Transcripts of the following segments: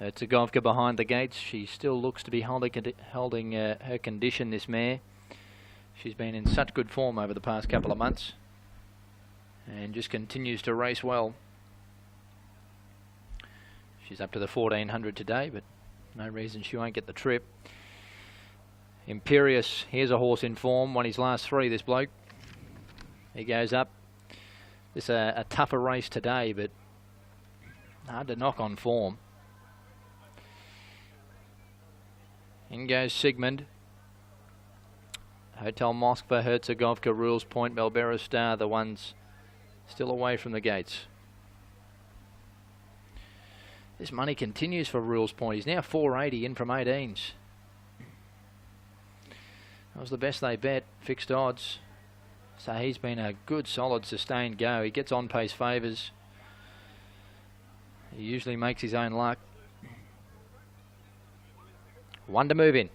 Herzegovka behind the gates. She still looks to be holding her condition, this mare. She's been in such good form over the past couple of months and just continues to race well. She's up to the 1400 today, but no reason she won't get the trip. Imperious, here's a horse in form, won his last 3, this bloke. He goes up. This is a tougher race today, but hard to knock on form. In goes Sigmund. Hotel Moskva, Herzegovka, Rules Point, Melbera Star, the ones still away from the gates. This money continues for Rules Point. He's now 480 in from 18s. That was the best they bet, fixed odds. So he's been a good, solid, sustained go. He gets on pace favours. He usually makes his own luck. One to move in.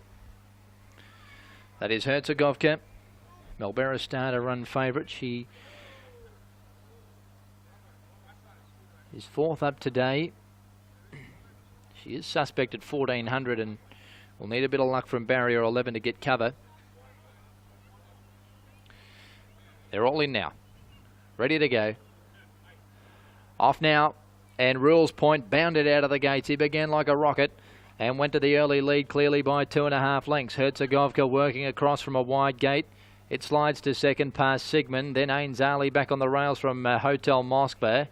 That is Herzegovka. Melbera Star to run favourite. She is 4th up today. She is suspect at 1400 and will need a bit of luck from barrier 11 to get cover. They're all in now. Ready to go. Off now. And Rules Point bounded out of the gates. He began like a rocket and went to the early lead clearly by 2.5 lengths. Herzegovka working across from a wide gate. It slides to second past Sigmund. Then Ainzali back on the rails from Hotel Moskva.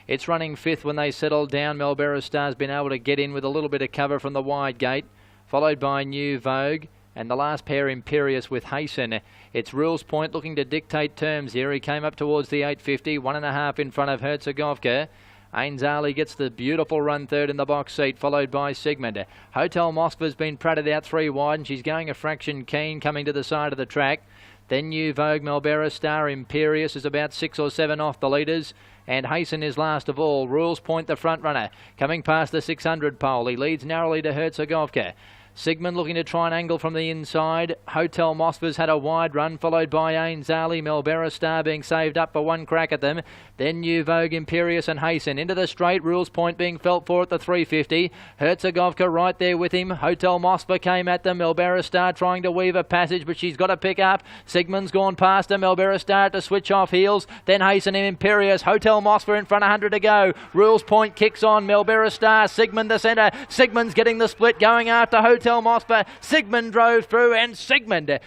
It's running 5th when they settle down. Melbera Star's been able to get in with a little bit of cover from the wide gate. Followed by New Vogue. And the last pair, Imperious with Hasten. It's Rules Point looking to dictate terms here. He came up towards the 850, 1.5 in front of Herzegovka. Ainzali gets the beautiful run 3rd in the box seat, followed by Sigmund. Hotel Moskva's been prated out 3 wide, and she's going a fraction keen coming to the side of the track. Then New Vogue, Melbera Star, Imperious is about 6 or 7 off the leaders. And Hasten is last of all. Rules Point the front runner, coming past the 600 pole. He leads narrowly to Herzegovka. Sigmund looking to try and angle from the inside. Hotel Moskva's had a wide run, followed by Ainzali. Melbera Star being saved up for one crack at them. Then New Vogue, Imperious and Hasten. Into the straight, Rules Point being felt for at the 350. Herzegovka right there with him. Hotel Moskva came at them. Melbera Star trying to weave a passage, but she's got to pick up. Sigmund's gone past her. Melbera Star to switch off heels. Then Hasten and Imperious. Hotel Moskva in front, 100 to go. Rules Point kicks on. Melbera Star, Sigmund the centre. Sigmund's getting the split, going after Hotel Moskva. Sigmund drove through, and Sigmund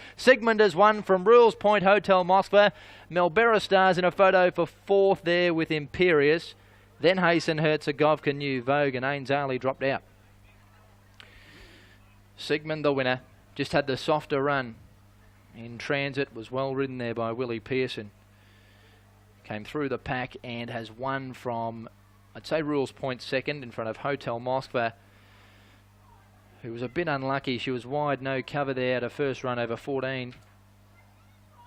has won from Rules Point, Hotel Moskva. Melbera Star's in a photo for 4th there with Imperious. Then Hasten, Herzegovka, New Vogue, and Ainzali dropped out. Sigmund the winner. Just had the softer run in transit. Was well ridden there by Willie Pearson. Came through the pack and has won from, I'd say, Rules Point 2nd in front of Hotel Moskva, who was a bit unlucky. She was wide, no cover there at her first run over 14.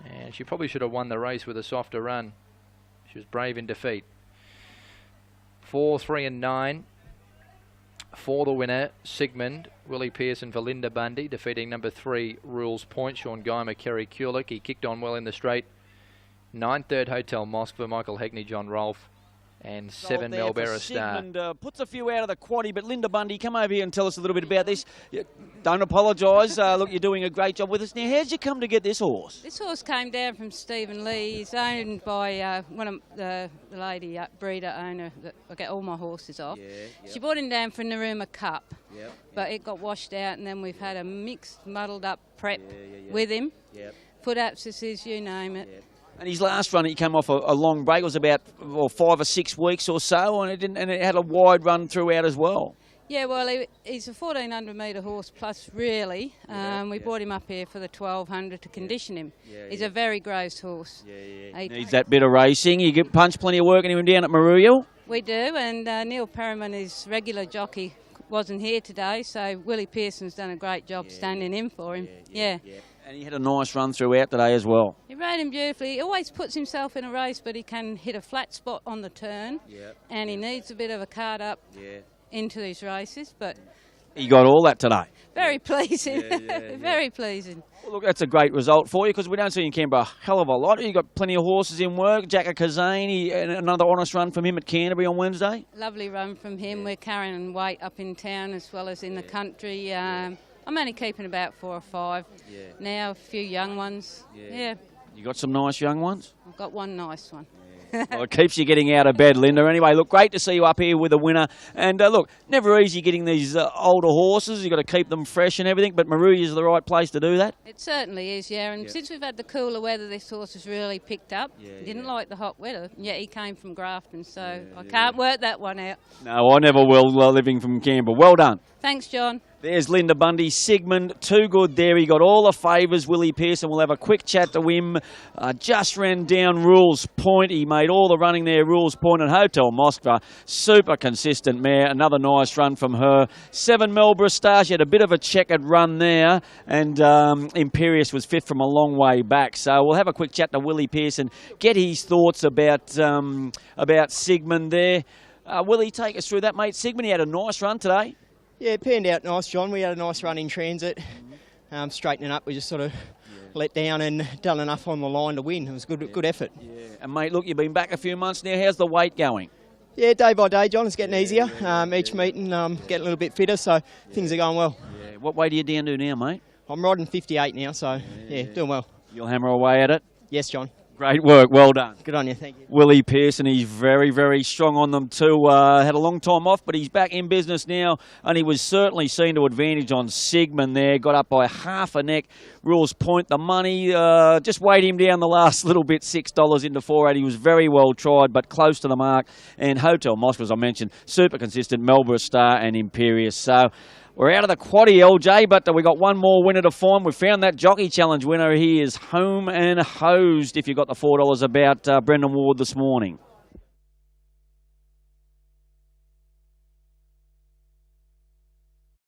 And she probably should have won the race with a softer run. She was brave in defeat. 4, 3 and 9 for the winner, Sigmund. Willie Pearson for Linda Bundy, defeating number 3, Rules Point, Sean Guymer, Kerry Kulik. He kicked on well in the straight. 9th, 3rd, Hotel Moskva, Michael Hegney, John Rolfe. And 7, Melbera Star. Sigmund puts a few out of the quaddie, but Linda Bundy, come over here and tell us a little bit about this. Don't apologise. Look, you're doing a great job with us. Now, how'd you come to get this horse? This horse came down from Stephen Lee. He's owned by one of the lady breeder owner that I get all my horses off. She brought him down for Naruma Cup, but it got washed out, and then we've had a mixed, muddled up prep with him. Foot abscesses, you name it. And his last run, he came off a long break. It was about 5 or 6 weeks or so, and it had a wide run throughout as well. Yeah, well, he's a 1,400 metre horse plus, really. We brought him up here for the 1,200 to condition him. He's a very gross horse. Needs that bit of racing. You get punch plenty of work in him down at Maruya. We do, and Neil Perriman, his regular jockey, wasn't here today, so Willie Pearson's done a great job standing in for him. And he had a nice run throughout today as well. He rode him beautifully. He always puts himself in a race, but he can hit a flat spot on the turn. And he needs a bit of a card up into these races. But He got all that today. Very pleasing. Very pleasing. Well, look, that's a great result for you because we don't see in Canberra a hell of a lot. You've got plenty of horses in work. Jacker Kazane, another honest run from him at Canterbury on Wednesday. Lovely run from him. We're carrying weight up in town as well as in the country. I'm only keeping about 4 or 5 now, a few young ones. Yeah. You got some nice young ones? I've got one nice one. Well, it keeps you getting out of bed, Linda. Anyway, look, great to see you up here with a winner. And look, never easy getting these older horses. You've got to keep them fresh and everything, but Maruya is the right place to do that. It certainly is, yeah. And since we've had the cooler weather, this horse has really picked up. He didn't like the hot weather, yet he came from Grafton, so I can't work that one out. No, I never will, living from Canberra. Well done. Thanks, John. There's Linda Bundy. Sigmund, too good there. He got all the favours. Willie Pearson, we'll have a quick chat to him. Just ran down Rules Point. He made all the running there, Rules Point, and Hotel Moskva. Super consistent mare. Another nice run from her. 7 Melbourne Star. She had a bit of a checkered run there, and Imperious was 5th from a long way back. So we'll have a quick chat to Willie Pearson, get his thoughts about Sigmund there. Willie, take us through that, mate. Sigmund, he had a nice run today. Yeah, it panned out nice, John. We had a nice run in transit. Straightening up, we just sort of let down and done enough on the line to win. It was good effort. Yeah. And, mate, look, you've been back a few months now. How's the weight going? Yeah, day by day, John. It's getting easier. Each meeting, getting a little bit fitter, so things are going well. Yeah. What weight are you down to now, mate? I'm riding 58 now, so, yeah, doing well. You'll hammer away at it? Yes, John. Great work, well done. Good on you, thank you. Willie Pearson, he's very, very strong on them too. Had a long time off, but he's back in business now, and he was certainly seen to advantage on Sigmund there. Got up by half a neck. Rules Point, the money, just weighed him down the last little bit, $6 into 4.8. He was very well tried, but close to the mark. And Hotel Moskva, as I mentioned, super consistent, Melbourne Star and Imperious. So we're out of the quaddie, LJ, but we got one more winner to find. We found that Jockey Challenge winner. He is home and hosed if you got the $4 about Brendan Ward this morning.